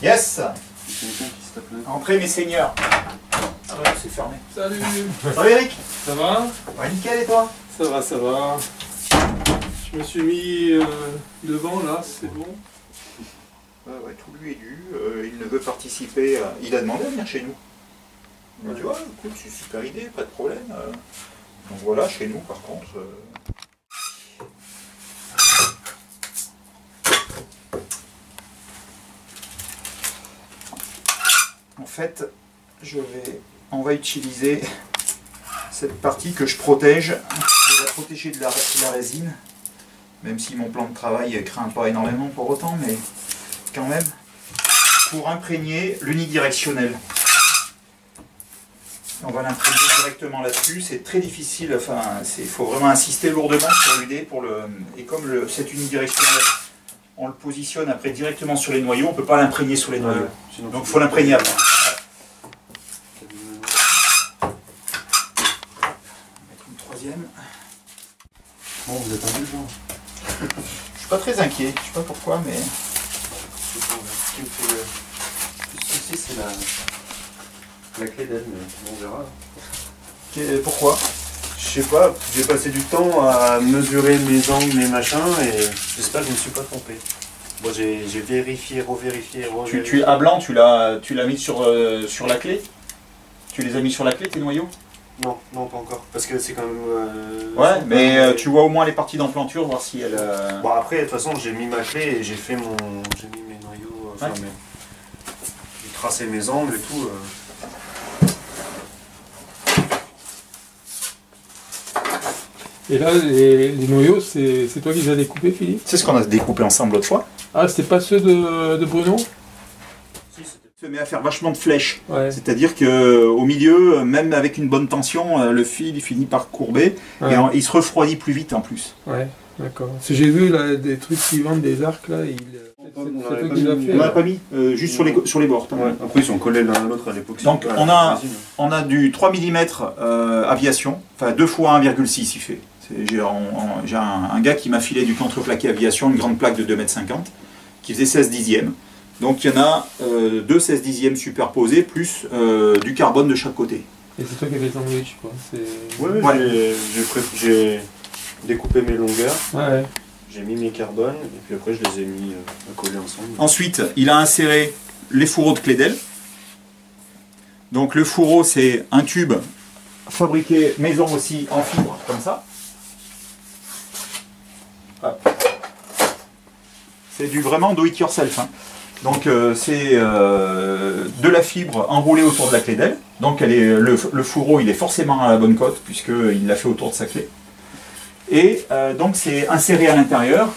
Yes. Quelqu'un qui se tape là. Entrez mes seigneurs. Ah ouais, c'est fermé. Salut. Ça va Eric? Ça va? Ouais, nickel et toi? Ça va, ça va. Je me suis mis devant là, c'est bon. Ouais, tout lui est dû. Il ne veut participer. Il a demandé à venir chez nous. Il m'a dit, ouais, écoute, c'est une super idée, pas de problème. Donc voilà, chez nous par contre. En fait, on va utiliser cette partie que je protège. Je vais la protéger de la résine. Même si mon plan de travail craint pas énormément pour autant, mais quand même, pour imprégner l'unidirectionnel. On va l'imprégner directement là-dessus, c'est très difficile, enfin, il faut vraiment insister lourdement sur l'UD et comme cet unidirectionnel, on le positionne après directement sur les noyaux, on ne peut pas l'imprégner sur les noyaux. Donc il faut l'imprégner après. On va mettre une troisième. Bon, vous êtes indulgent. Je suis pas très inquiet, je sais pas pourquoi, mais... Ce qui me fait le souci, c'est la clé d'aile, mais on verra. Pourquoi? Je sais pas, j'ai passé du temps à mesurer mes angles, mes machins, et j'espère que je ne me suis pas trompé. Bon, j'ai vérifié, revérifié, revérifié. À blanc, tu l'as mis sur la clé? Tu les as mis sur la clé, tes noyaux? Non, non, pas encore, parce que c'est quand même... ouais, mais tu vois au moins les parties d'emplanture, voir si elles... Bon, après, de toute façon, j'ai mis ma clé et j'ai mis mes noyaux, enfin, ouais. J'ai tracé mes angles et tout. Et là, les noyaux, c'est toi qui les as découpés, Philippe? C'est ce qu'on a découpé ensemble l'autre fois. Ah, c'était pas ceux de Bruno? Se met à faire vachement de flèches. Ouais. C'est-à-dire qu'au milieu, même avec une bonne tension, le fil il finit par courber Ouais. et il se refroidit plus vite en plus. Ouais, d'accord. Parce que j'ai vu là, des trucs qui vendent des arcs là, c'est toi qui l'as fait. On n'a pas mis, juste sur les bords. Ouais. Après, ils sont collés l'un à l'autre à l'époque. Donc on a du 3 mm aviation, enfin 2 fois 1,6 il fait. J'ai un gars qui m'a filé du contreplaqué aviation, une grande plaque de 2,50 m, qui faisait 16 dixièmes. Donc il y en a 2 16 dixièmes superposés, plus du carbone de chaque côté. Et c'est toi qui as fait le sandwich, quoi. Ouais. J'ai découpé mes longueurs, Ouais. j'ai mis mes carbones, et puis après je les ai mis à coller ensemble. Ensuite, il a inséré les fourreaux de clé d'aile. Donc le fourreau, c'est un tube fabriqué maison aussi en fibre, comme ça. C'est vraiment do it yourself. Hein. Donc c'est de la fibre enroulée autour de la clé d'aile. Donc le fourreau, il est forcément à la bonne cote, puisqu'il l'a fait autour de sa clé. Et donc c'est inséré à l'intérieur.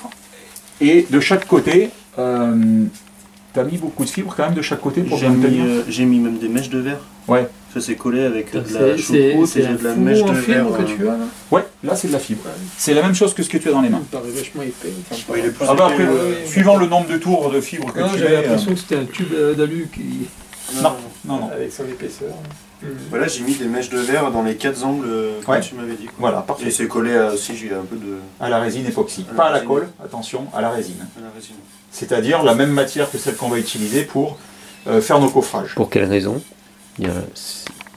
Et de chaque côté, tu as mis beaucoup de fibres quand même de chaque côté pour J'ai mis même des mèches de verre. Ouais. Ça c'est collé avec de la choucroute et de la mèche de verre. que tu as là? Ouais, là c'est de la fibre. C'est la même chose que ce que tu as dans les mains. Il paraît vachement épais. Ouais, il est plus Après, épais, suivant le nombre de tours de fibres que tu mets... J'avais l'impression que c'était un tube d'alu qui... Non. Avec son épaisseur. Voilà, j'ai mis des mèches de verre dans les 4 angles comme tu m'avais dit. Quoi. Voilà, parfait. Et c'est collé aussi, j'ai un peu de... À la résine époxy. Pas à la colle, attention, à la résine. À la résine. C'est-à-dire la même matière que celle qu'on va utiliser pour faire nos coffrages. Pour quelle raison?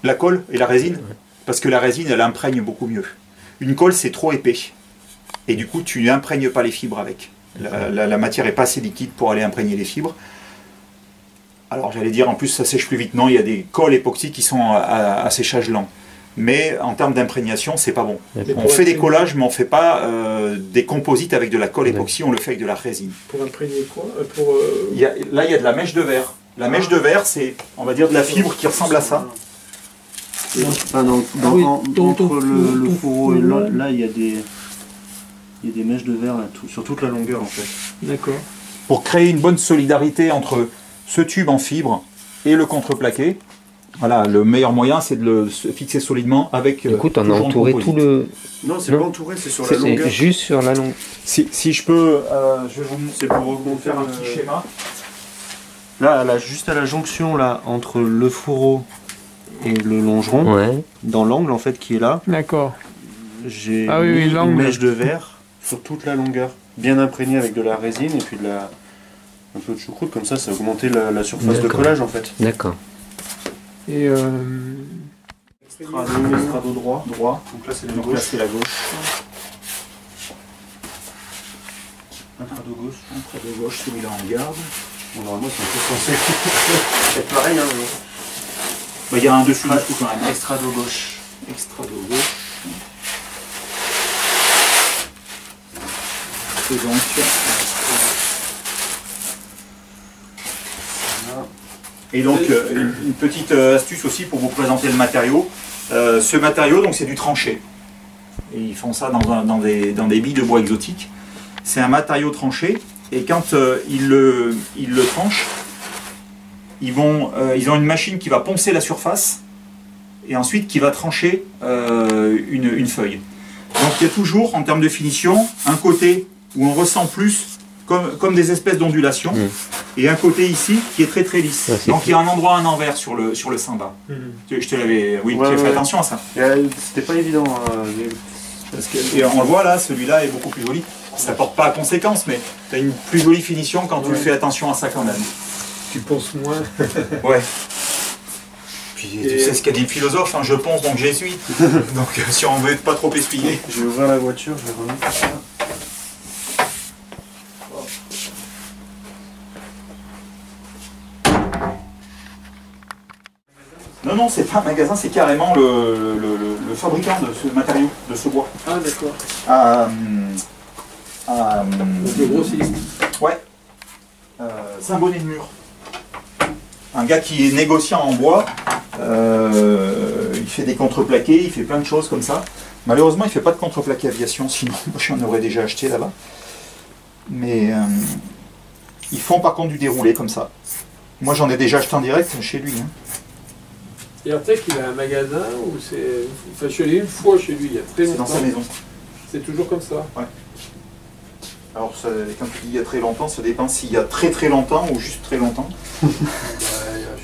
La colle et la résine, parce que la résine, elle imprègne beaucoup mieux. Une colle, c'est trop épais. Et du coup, tu n'imprègnes pas les fibres avec. La matière n'est pas assez liquide pour aller imprégner les fibres. Alors, j'allais dire, en plus, ça sèche plus vite. Non, il y a des colles époxy qui sont à séchage lent. Mais en termes d'imprégnation, c'est pas bon. On fait des collages, mais on ne fait pas des composites avec de la colle époxy, on le fait avec de la résine. Pour imprégner quoi? Là, il y a de la mèche de verre. La mèche de verre, c'est, on va dire, de la fibre qui ressemble à ça. Enfin, entre le fourreau et là, il y a des mèches de verre là, sur toute la longueur en fait. D'accord. Pour créer une bonne solidarité entre ce tube en fibre et le contreplaqué, voilà, le meilleur moyen c'est de le fixer solidement avec. Écoute, on a entouré tout le. Non, c'est pas entouré, c'est sur la longueur. C'est juste sur la longueur. Si je peux, je vais vous c'est pour faire un petit schéma. Là, juste à la jonction là entre le fourreau et le longeron, dans l'angle en fait qui est là. D'accord. J'ai une mèche de verre sur toute la longueur, bien imprégnée avec de la résine et puis de un peu de choucroute, comme ça a augmenté la surface de collage en fait. D'accord. Et Estrado droit. Droit. Donc là c'est Donc là c'est la gauche. Estrado gauche. Estrado gauche, celui-là on garde. Bon, normalement c'est un peu censé être pareil. Hein, Il y a un dessus quand même. Estrado gauche. Estrado gauche. Et donc, une petite astuce aussi pour vous présenter le matériau. Ce matériau, donc c'est du tranché. Et ils font ça dans des billes de bois exotiques. C'est un matériau tranché. Et quand ils le tranchent, ils ont une machine qui va poncer la surface et ensuite qui va trancher une feuille. Donc il y a toujours, en termes de finition, un côté où on ressent plus comme des espèces d'ondulations, et un côté ici qui est très très lisse. Ouais, donc il y a un endroit, un envers sur le sein bas. Je te l'avais... Oui, tu as fait attention à ça. C'était pas évident. Parce que, et on le voit là, celui-là est beaucoup plus joli. Ça porte pas à conséquence, mais tu as une plus jolie finition quand tu fais attention à ça quand même. tu penses moins. Ouais. Puis tu sais ce qu'a dit le philosophe, hein, je pense donc j'essuie. Donc si on veut pas trop essuyer. Je vais ouvrir la voiture, je vais remettre ça. Non, non, c'est pas un magasin, c'est carrément le fabricant de ce matériau, de ce bois. Ah d'accord. Donc le grossiste. Ouais. Saint-Bonnet de Mur. Un gars qui est négociant en bois. Il fait des contreplaqués, il fait plein de choses comme ça. Malheureusement, il ne fait pas de contreplaqué aviation, sinon j'en aurais déjà acheté là-bas. Mais ils font par contre du déroulé comme ça. Moi, j'en ai déjà acheté en direct chez lui. Hein. Et Artec, il a un magasin où c'est... Enfin, je suis allé une fois chez lui, il y a très C'est longtemps. dans sa maison. C'est toujours comme ça. Ouais. Alors, ça, quand tu dis il y a très longtemps, ça dépend s'il y a très très longtemps ou juste très longtemps. Je sais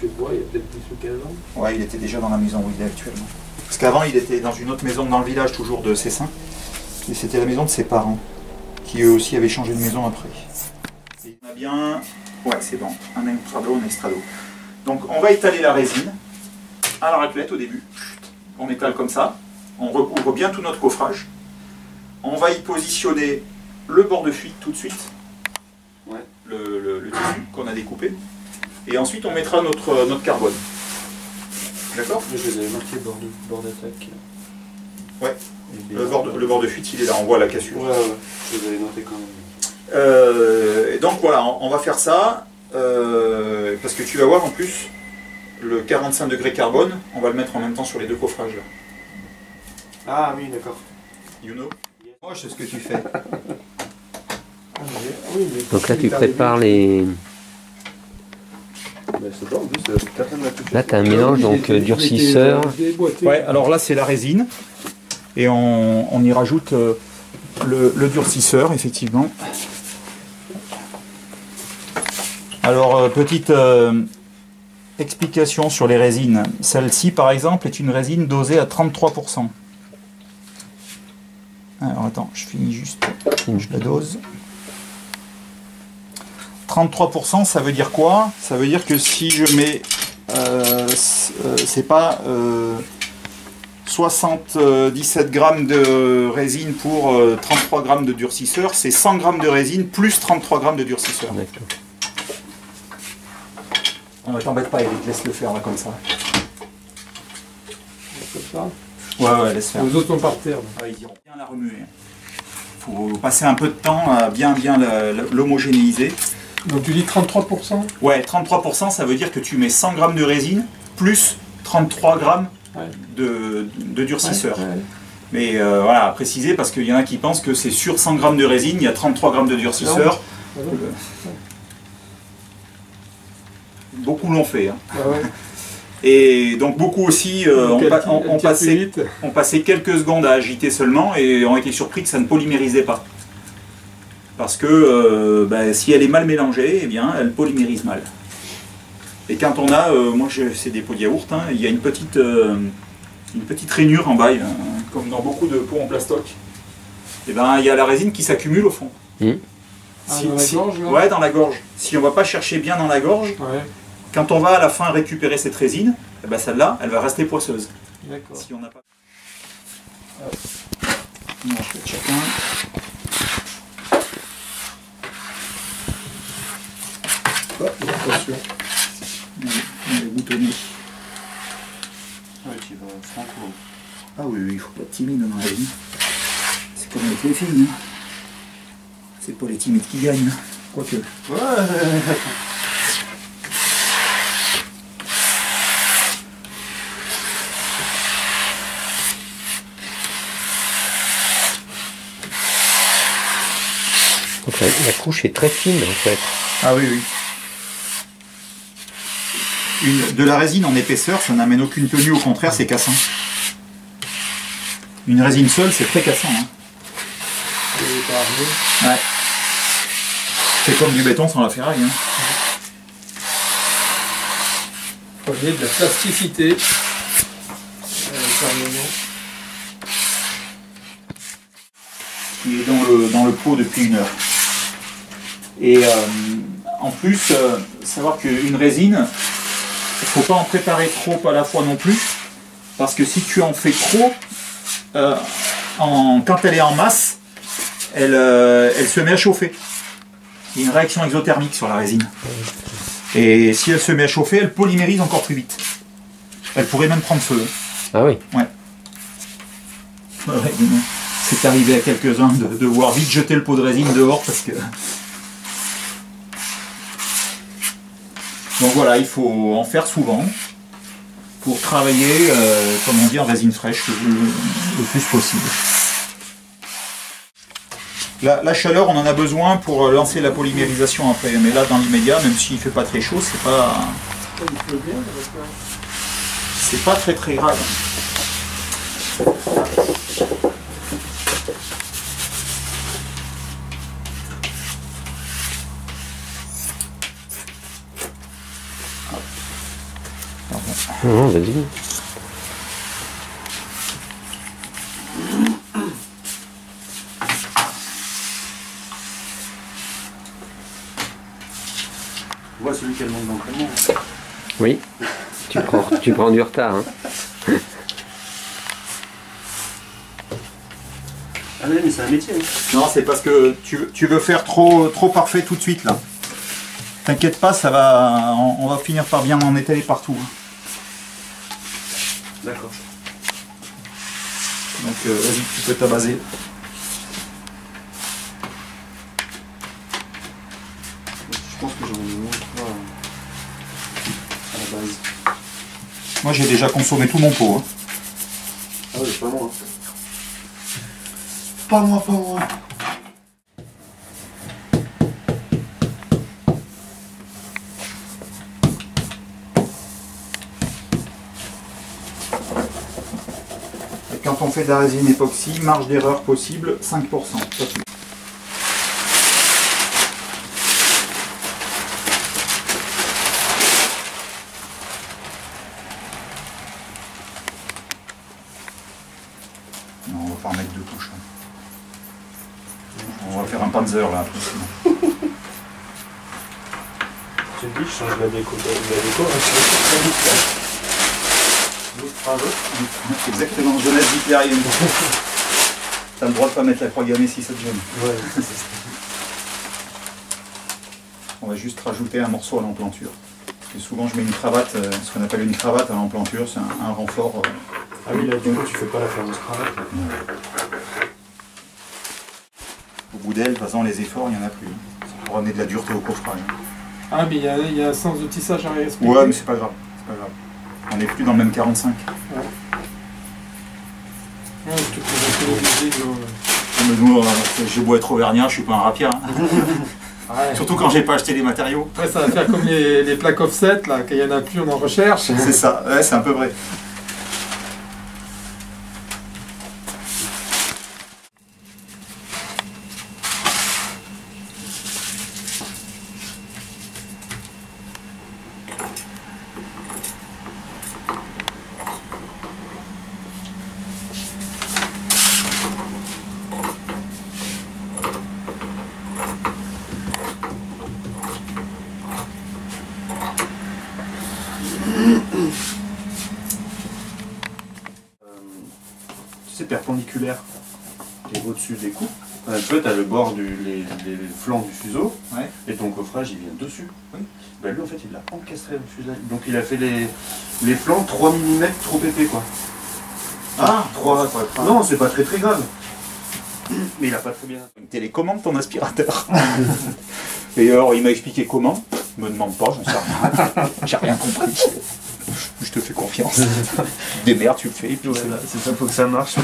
pas, il y a peut-être 10 ou 15 ans. Ouais, il était déjà dans la maison où il est actuellement. Parce qu'avant, il était dans une autre maison dans le village, toujours de Cessin. Et c'était la maison de ses parents, qui eux aussi avaient changé de maison après. Et on a bien... Ouais, c'est bon. Un estrado, un estrado. Donc, on va étaler la résine à la raclette au début. On étale comme ça. On recouvre bien tout notre coffrage. On va y positionner le bord de fuite tout de suite. Ouais. Le tissu qu'on a découpé. Et ensuite, on mettra notre carbone. D'accord ? Je les avais marqués bord d'attaque. Ouais. Le bord de fuite, il est là, on voit la cassure. Ouais, ouais. Je les avais notés quand même. Et donc voilà, on va faire ça. Parce que tu vas voir en plus, le 45 degrés carbone, on va le mettre en même temps sur les deux coffrages là. Ah oui, d'accord. You know ? Moi, je sais ce que tu fais. Donc là, tu prépares les... C'est bon, en plus, personne n'a touché. Là, tu as un mélange, donc durcisseur. Ouais, alors là, c'est la résine. Et on y rajoute le durcisseur, effectivement. Alors, petite explication sur les résines. Celle-ci, par exemple, est une résine dosée à 33%. Alors, attends, je finis juste. Je la dose. 33%, ça veut dire quoi? Ça veut dire que si je mets... c'est pas... 77 grammes de résine pour 33 grammes de durcisseur, c'est 100 grammes de résine plus 33 grammes de durcisseur. D'accord. On ne t'embête pas, Eric, laisse le faire là comme ça. Comme ça. Ouais, laisse faire. Les autres sont par terre. Ah, ils iront bien la remuer. Il faut passer un peu de temps à bien l'homogénéiser. Donc tu dis 33%? Ouais, 33%, ça veut dire que tu mets 100 grammes de résine plus 33 grammes de durcisseur. Ouais. Mais voilà, à préciser, parce qu'il y en a qui pensent que c'est sur 100 grammes de résine, il y a 33 grammes de durcisseur. Beaucoup l'ont fait. Hein. Ah ouais. Et donc beaucoup aussi ont passé quelques secondes à agiter seulement et ont été surpris que ça ne polymérisait pas. Parce que si elle est mal mélangée, eh bien, elle polymérise mal. Et quand on a, moi c'est des pots de yaourt, hein, il y a une petite rainure en bas, comme dans beaucoup de pots en plastoc. Et ben il y a la résine qui s'accumule au fond. Dans la gorge, là. Ouais, dans la gorge. Si on va pas chercher bien dans la gorge, Ouais, quand on va à la fin récupérer cette résine, eh ben celle-là, elle va rester poisseuse. d'accord. Si on n'a pas... On va faire chacun. Attention. On est boutonné. Ouais, tu vas franco. Ah oui, il faut pas être timide dans la vie. C'est comme avec les filles. Hein. C'est pas les timides qui gagnent. Hein. Quoique. Ouais. Donc la couche est très fine en fait. Ah oui, oui. De la résine en épaisseur, ça n'amène aucune tenue, au contraire, c'est cassant. Une résine seule, c'est très cassant. Hein. Ouais. C'est comme du béton sans la ferraille. Hein. Prenez de la plasticité. Qui est dans le pot depuis 1 heure. Et en plus, savoir qu'une résine, il ne faut pas en préparer trop à la fois non plus, parce que si tu en fais trop, quand elle est en masse, elle se met à chauffer. Il y a une réaction exothermique sur la résine. Et si elle se met à chauffer, elle polymérise encore plus vite. Elle pourrait même prendre feu. Ah oui. Ouais. Ouais, c'est arrivé à quelques-uns de devoir vite jeter le pot de résine dehors parce que... Donc voilà, il faut en faire souvent pour travailler, comme on dit, en résine fraîche le plus possible. La chaleur, on en a besoin pour lancer la polymérisation après. Mais là, dans l'immédiat, même s'il ne fait pas très chaud, c'est pas très très grave. Non, vas-y. Tu vois celui qui a le manque d'entraînement. Oui. Tu prends du retard. Hein. Ah oui, mais c'est un métier. Hein. Non, c'est parce que tu veux faire trop parfait tout de suite là. T'inquiète pas, on va finir par bien en étaler partout. Hein. D'accord. Donc vas-y, tu peux t'abaser. Je pense que j'en ai moins trois à la base. Moi j'ai déjà consommé tout mon pot. Hein. Ah oui, pas moi. Pas moi, pas moi. Et quand on fait de la résine époxy, marge d'erreur possible 5%. Pas plus. Non, on va pas en mettre 2 couches. Hein. On va faire un panzer là après. Tu te dis, je change la déco. Exactement, jeunesse hitlérienne. T'as le droit de pas mettre la croix gammée si ça te gêne. Ouais. On va juste rajouter un morceau à l'emplanture. Parce que souvent je mets une cravate, ce qu'on appelle une cravate à l'emplanture, c'est un renfort. Ah oui, là du coup tu fais pas la fameuse cravate. Au bout d'elle, de toute façon, les efforts, il n'y en a plus. C'est pour amener de la dureté au coffrage. Ah, mais il y a un sens de tissage à respecter. Ouais, mais c'est pas grave. C'est pas grave. On n'est plus dans le même 45. Ouais, je te présente l'obligé Mais nous, j'ai beau être auvergnat, je suis pas un rapier. Hein. Ouais. Surtout quand j'ai pas acheté les matériaux. Après, ça va faire comme les plaques offset, là, qu'il n'y en a plus, on en recherche. C'est ça, ouais, c'est un peu vrai. C'est perpendiculaire et au-dessus des coups. Tu vois, tu as le bord, les flancs du fuseau, Ouais. et ton coffrage il vient dessus. Oui. Ben, lui en fait il l'a encastré le fuselage. Donc il a fait les flancs 3 mm trop épais quoi. Ah, 3. Non, c'est pas très grave. Mais il a pas très bien. une télécommande ton aspirateur. Et alors il m'a expliqué comment. Me demande pas, j'en sais rien. J'ai rien compris. Je te fais confiance. Démerde, tu le fais. Et puis Voilà, c'est ça, faut que ça marche.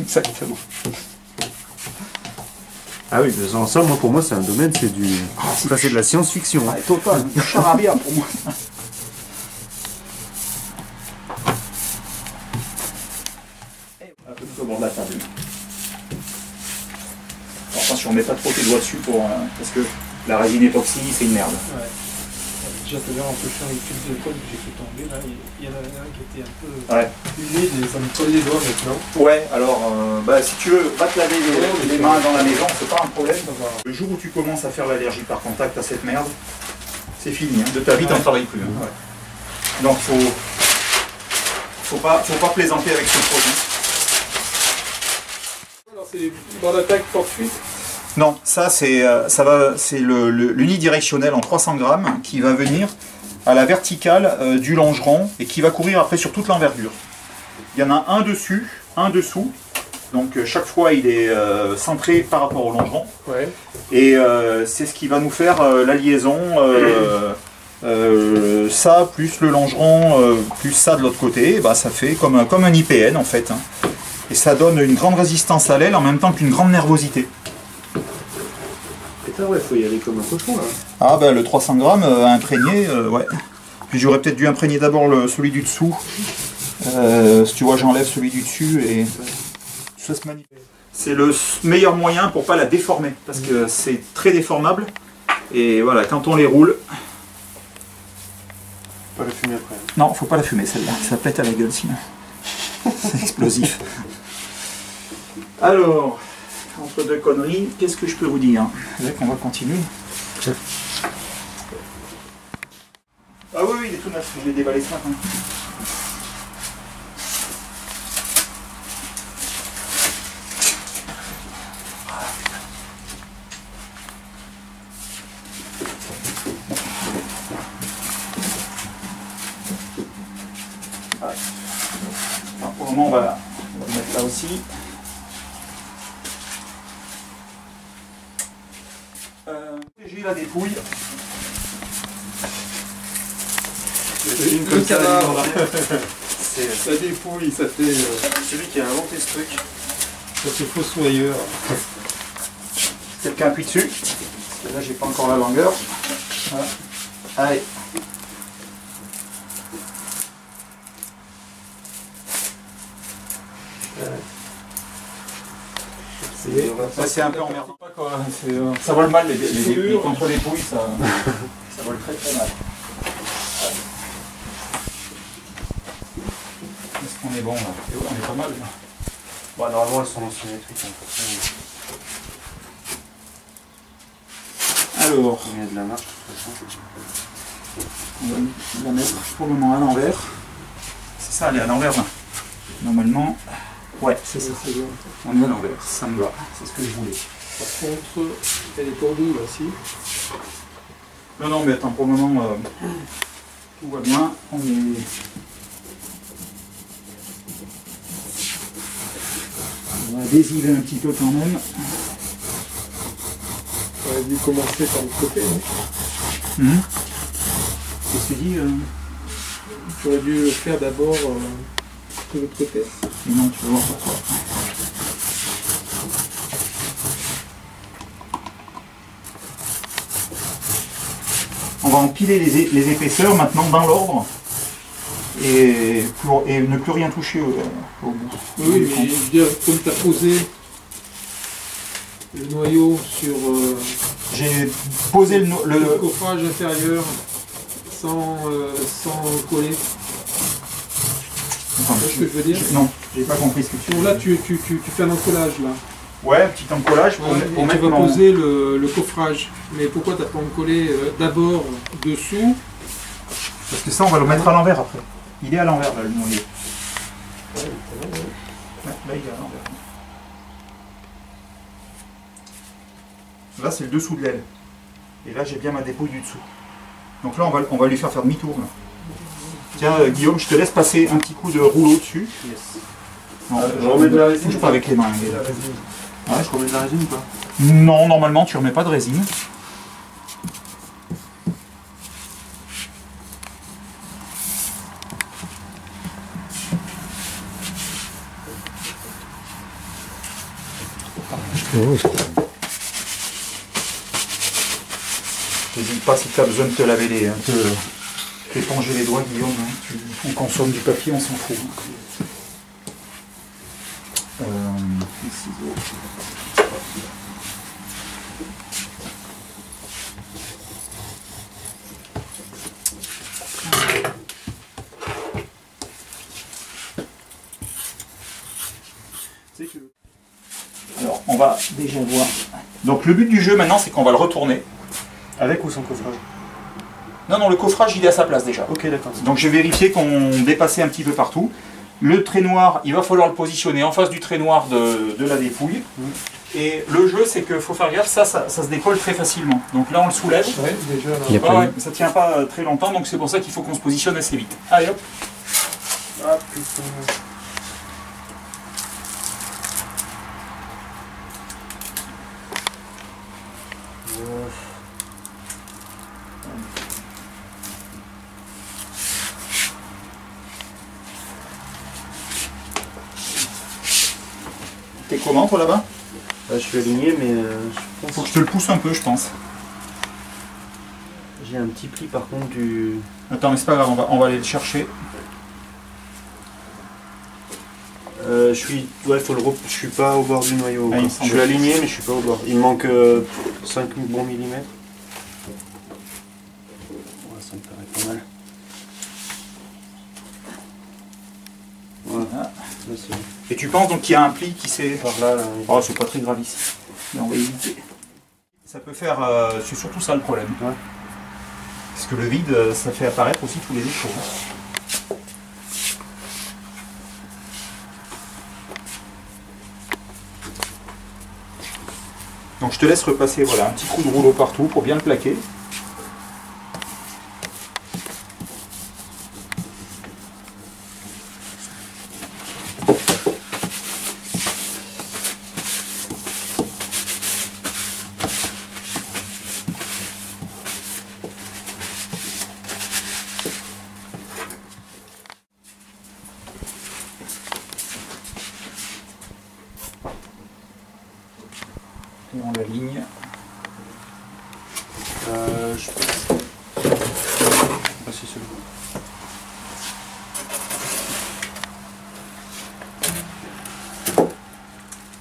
exactement. Ah oui, mais ça, moi, pour moi, c'est un domaine, c'est du. Ça, c'est de la science-fiction. Hein. Ouais, total, du charabia pour moi. Un peu plus au bord de la table. Alors, attention, mets pas trop tes doigts dessus parce que la résine époxy, c'est une merde. Ouais. Déjà tout à l'heure, en touchant les tubes de colle que j'ai fait tomber, là, il y en avait un qui était un peu Ouais. humide et ça me colle les doigts maintenant. Ouais, alors si tu veux, va te laver les mains dans la maison, c'est pas un problème. Le jour où tu commences à faire l'allergie par contact à cette merde, c'est fini. Hein. De ta vie, t'en travailles plus. Hein. Ouais. Donc faut pas plaisanter avec ce produit. Alors c'est les bords d'attaque porte-fuite. Non, ça c'est l'unidirectionnel en 300 grammes qui va venir à la verticale du longeron et qui va courir après sur toute l'envergure. Il y en a un dessus, un dessous. Donc chaque fois il est centré par rapport au longeron. Ouais. Et c'est ce qui va nous faire la liaison, ça plus le longeron, plus ça de l'autre côté, bah, ça fait comme un IPN en fait. Hein. Et ça donne une grande résistance à l'aile en même temps qu'une grande nervosité. Putain, ouais, faut y aller comme un cochon là. Ah ben le 300 grammes imprégné, ouais. Puis j'aurais peut-être dû imprégner d'abord celui du dessous. Si tu vois, j'enlève celui du dessus et ça se manipule. C'est le meilleur moyen pour pas la déformer parce que c'est très déformable. Et voilà, quand on les roule. Pas la fumer après. Non, faut pas la fumer celle-là, ça pète à la gueule sinon. C'est explosif. Alors, entre deux conneries, qu'est-ce que je peux vous dire? On va continuer. Ah oui, il est tout neuf, je l'ai déballé ce matin. Alors, pour le moment, on va le mettre là aussi. J'ai la dépouille. Le canard. Ça dépouille, ça fait. Celui qui a inventé ce truc. Ça fait fossoyeur. Quelqu'un appuie dessus. Parce que là, j'ai pas encore la longueur. Voilà. Allez. C'est un peu emmerdant. Ça vole mal les contre les pouilles, ça vole très très mal. Est-ce qu'on est bon là? On est pas mal là. Bon, normalement elles sont en symétrique. Alors, Il y a de la marche de toute façon. on va la mettre pour le moment à l'envers. C'est ça, elle est à l'envers là. Normalement, ouais, c'est ça. C'est bien. On est à l'envers, ça me va. C'est ce que je voulais. Par contre, elle est tordue là, si. Non, non, mais attends, pour le moment, tout va bien. On est... On va désiler un petit peu quand même. On aurait dû commencer par le côté. Qu'est-ce que tu dis Tu aurais dû le faire d'abord de l'autre côté. Non, tu vas voir pourquoi. On va empiler les épaisseurs maintenant dans l'ordre et ne plus rien toucher au bout. Oui, mais je veux dire, comme tu as posé le noyau sur J'ai posé le coffrage inférieur sans coller. Enfin, C'est ce que je veux dire. Non, j'ai pas compris ce que tu Donc veux là, dire. tu fais un encollage là. Ouais, petit encollage pour Ouais, mettre et tu vas mon- poser le coffrage. Mais pourquoi tu n'as pas encollé d'abord dessous Parce que ça, on va le mettre à l'envers après. Il est à l'envers, là, le noyer. Ouais, là, il est à l'envers. Là, c'est le dessous de l'aile. Et là, j'ai bien ma dépouille du dessous. Donc là, on va lui faire demi-tour. Tiens, Guillaume, je te laisse passer un petit coup de rouleau dessus. Yes. Non, je remets de la résine. Bouge pas avec les mains. Ouais, je remets de la résine ou pas? Non, normalement, tu remets pas de résine. N'hésite pas si tu as besoin de te laver t'éponger les doigts, Guillaume. Hein. On consomme du papier, on s'en fout. Les ciseaux. Alors, on va déjà voir. Donc, le but du jeu maintenant, c'est qu'on va le retourner. Avec ou sans coffrage? Non, non, le coffrage, il est à sa place déjà. Ok, d'accord. Donc, je vais vérifier qu'on dépassait un petit peu partout. Le trait noir, il va falloir le positionner en face du trait noir de la dépouille. Et le jeu, c'est qu'il faut faire gaffe, ça se décolle très facilement. Donc là, on le soulève. Ouais, déjà, là. Il y a pas Ouais, ça tient pas très longtemps, donc c'est pour ça qu'il faut qu'on se positionne assez vite. Allez hop. Ah putain. T'es comment, toi, là-bas? Je suis aligné, mais je Faut pense que je te le pousse un peu, je pense. j'ai un petit pli par contre du... Attends, mais c'est pas grave, on va aller le chercher. Ouais, je suis pas au bord du noyau. Ah, il me je semble. suis aligné, mais je suis pas au bord. Il me manque 5 bons millimètres. Ouais, ça me paraît pas mal. Voilà. Ah. Là, c'est bon. Et tu penses donc qu'il y a un pli qui s'est... Par là, là. Oh, c'est pas très grave ici. Mais on va éviter. Ça peut faire... c'est surtout ça le problème. Ouais. Parce que le vide, ça fait apparaître aussi tous les défauts. Donc je te laisse repasser voilà, un petit coup de rouleau partout pour bien le plaquer. Et on l'aligne. Je peux... Ah, c'est celui-là.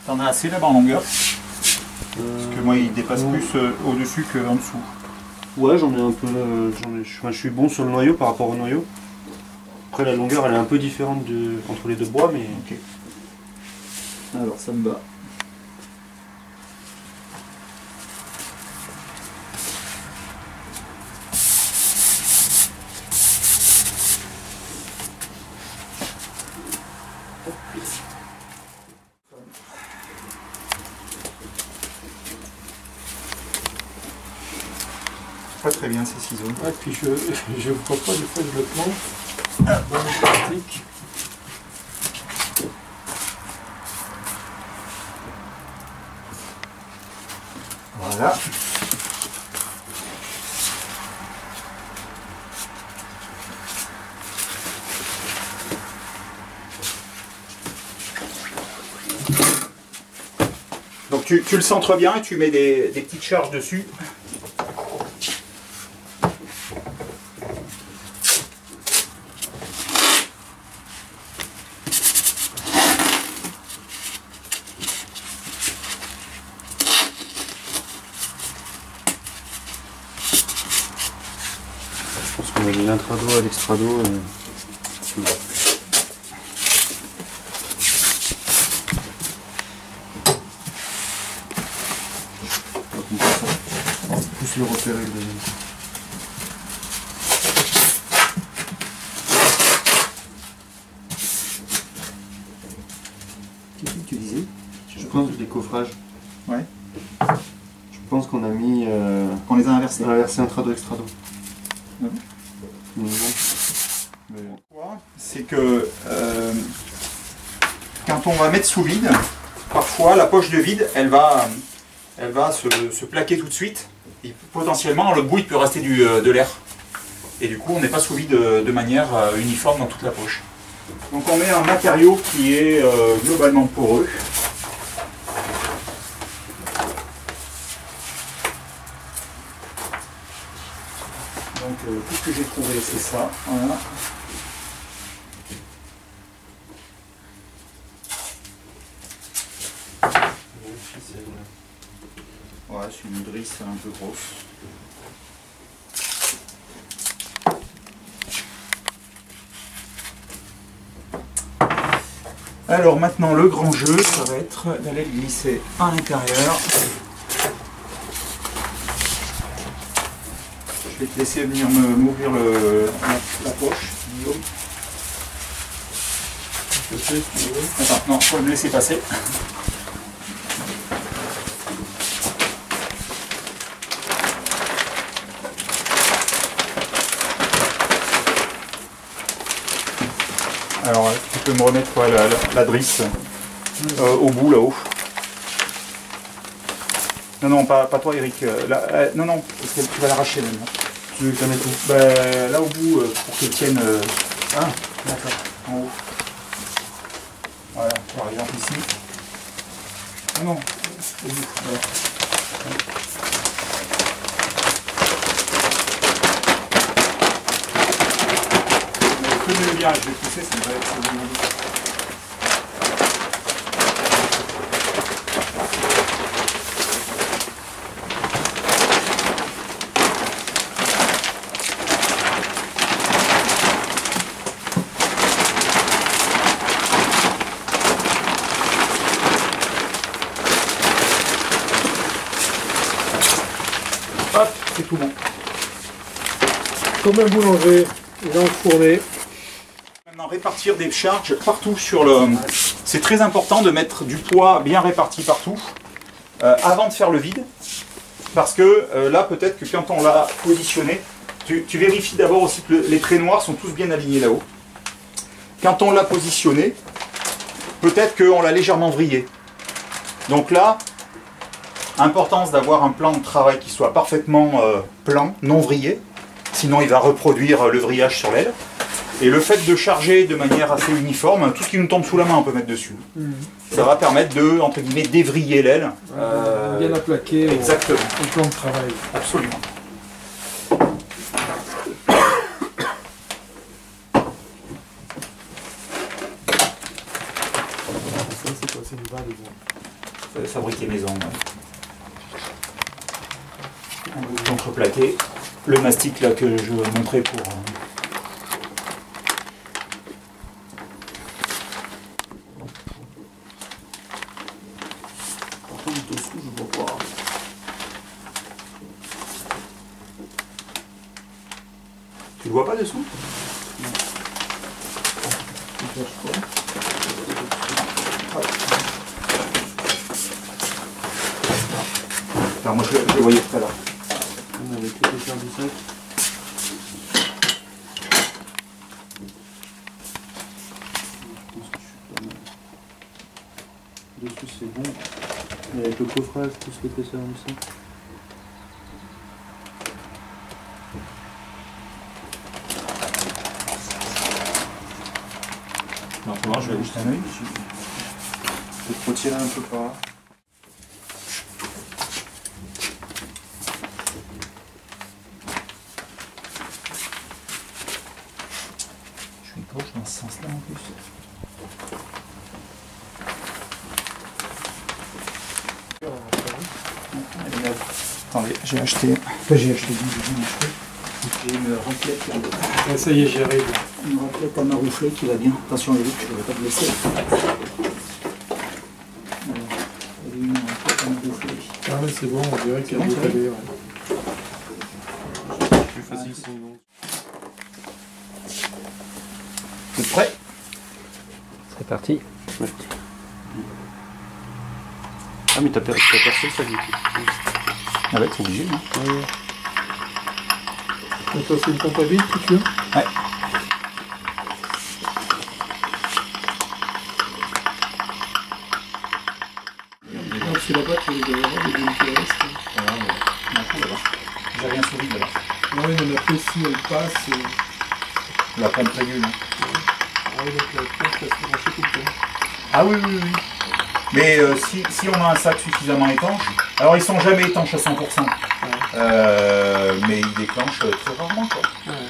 T'en as assez là-bas en longueur? Parce que moi il dépasse plus au-dessus qu'en dessous. Ouais, j'en ai un peu... je suis bon sur le noyau par rapport au noyau. Après la longueur elle est un peu différente entre les deux bois, mais... Ok. Alors ça me va. Pas très bien ces ciseaux. Ouais, puis je vois pas, des fois je le plante dans le plastique. Voilà. Donc tu le centres bien et tu mets des petites charges dessus. Je pense qu'on a mis l'intrado à l'extrado. On peut plus le repérer. pense les coffrages. Ouais. Je pense qu'on a mis. On les a inversés. Inversé intrado extrado. Ouais. C'est que quand on va mettre sous vide, parfois la poche de vide, elle va se plaquer tout de suite. Et potentiellement, le bout il peut rester de l'air. Et du coup, on n'est pas sous vide de manière uniforme dans toute la poche. Donc on met un matériau qui est globalement poreux. Donc tout ce que j'ai trouvé, c'est ça. Voilà. Ouais, c'est une drisse un peu grosse. Alors maintenant, le grand jeu, ça va être d'aller le glisser à l'intérieur. Je vais te laisser venir m'ouvrir la poche, Guillaume. Attends, non, faut me laisser passer. Alors, tu peux me remettre quoi, la drisse au bout là-haut. Non, non, pas toi, Eric. Non, non, parce que tu vas l'arracher maintenant. Tu veux que je la mette où? Ben, là au bout, pour qu'elle tienne. Ah, d'accord. En haut. Voilà, par exemple ici. Non, non, au bout. Voilà. Tenez-le bien, je vais pousser, ça va être bien. Hop, c'est tout bon. Comme un boulanger, il est enfourné. Maintenant, répartir des charges partout sur le... C'est très important de mettre du poids bien réparti partout avant de faire le vide. Parce que là, peut-être que quand on l'a positionné, tu vérifies d'abord aussi que les traits noirs sont tous bien alignés là-haut. Quand on l'a positionné, peut-être qu'on l'a légèrement vrillé. Donc là, importance d'avoir un plan de travail qui soit parfaitement plan, non vrillé. Sinon, il va reproduire le vrillage sur l'aile. Et le fait de charger de manière assez uniforme, tout ce qui nous tombe sous la main, on peut mettre dessus. Ça va permettre de, entre guillemets, dévriller l'aile. Bien la plaquer exactement. au plan de travail. Absolument. Ça, c'est quoi? C'est une balle, Fabriquer maison. Un bout contreplaqué. Le mastic là que je montrais pour... Dessous, je vois pas. Tu le vois pas dessous? Alors moi je le voyais tout à l'heure. On avait tout faire du sac. Je pense que je suis pas mal. Dessus c'est bon. Et avec le coffrage, tout ce l'épaisseur du sac. Non, pour moi je vais jeter un œil. Je vais te retirer un peu par là. Je suis une poche dans ce sens-là en plus. Attendez, j'ai acheté. J'ai acheté une raclette là. Ça y est, j'y arrive. Une raclette à maroufler qui va bien. Attention Eric, je ne vais pas te blesser. Une raclette à maroufler. Ah ouais, c'est bon, on dirait qu'il y a C'est bon, des calés, ouais. Plus facile sinon. Vous êtes prêts? C'est parti. Ouais. Ah mais t'as percé ça du coup. Ah ouais, c'est obligé. Hein. Donc ça c'est une pompe à vide que tu veux? Ouais. Donc c'est là-bas que tu vas avoir des bulles qui restent. J'ai rien sous vide là-bas. Ouais, mais après si elle passe... La pompe régule. Hein. Ah oui, donc la pompe elle se branche tout le temps. Ah oui, oui, oui. Mais si on a un sac suffisamment étanche, alors ils sont jamais étanches à 100%, mais ils déclenchent très rarement. Quoi. Ouais.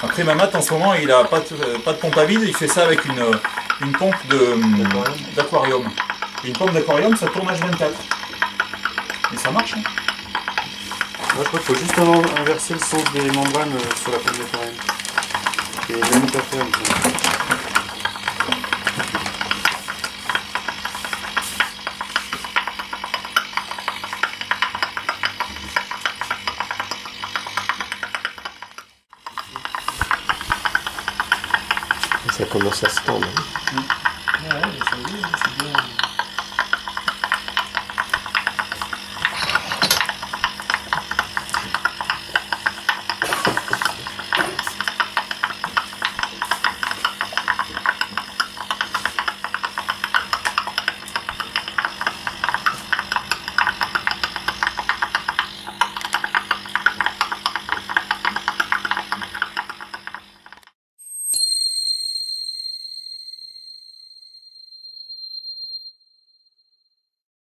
Après Mamat en ce moment il a pas de pompe à vide, il fait ça avec une pompe d'aquarium. Une pompe d'aquarium ça tourne H24. Et ça marche. Hein. Moi je crois qu'il faut juste inverser le sens des membranes sur la pompe d'aquarium. Et la mettre à faire. Ça commence à se tendre. Ouais, ça y est, c'est bien.